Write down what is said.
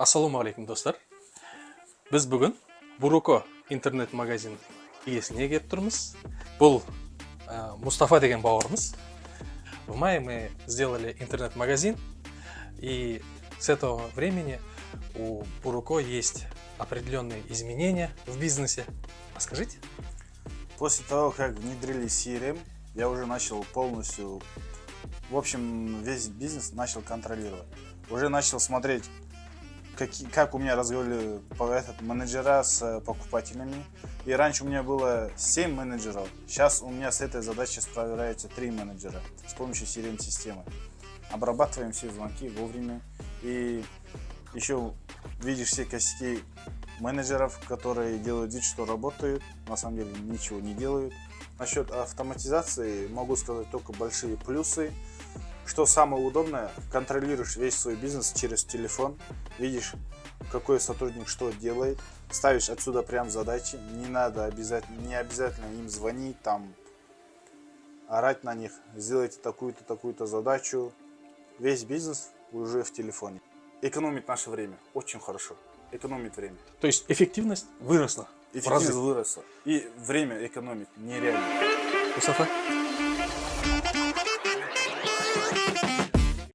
Ассалаумағалейкум достар. Біз бүгін Буруко интернет-магазин иесіне келіп тұрмыз. Бұл Мустафа деген бауырымыз. В мае мы сделали интернет-магазин, и с этого времени у Буруко есть определенные изменения в бизнесе. Расскажите. После того, как внедрили CRM, я уже начал полностью, в общем, весь бизнес начал контролировать. Уже начал смотреть, как у меня разговаривали менеджера с покупателями. И раньше у меня было 7 менеджеров. Сейчас у меня с этой задачей справляются 3 менеджера с помощью CRM-системы. Обрабатываем все звонки вовремя. И еще видишь все косяки менеджеров, которые делают вид, что работают, на самом деле ничего не делают. Насчет автоматизации могу сказать только большие плюсы. Что самое удобное, контролируешь весь свой бизнес через телефон, видишь, какой сотрудник что делает, ставишь отсюда прям задачи, не обязательно им звонить, там, орать на них, сделайте такую-то, такую-то задачу. Весь бизнес уже в телефоне. Экономит наше время, очень хорошо, экономит время. То есть эффективность выросла? Эффективность выросла и время экономит нереально. Мустафа?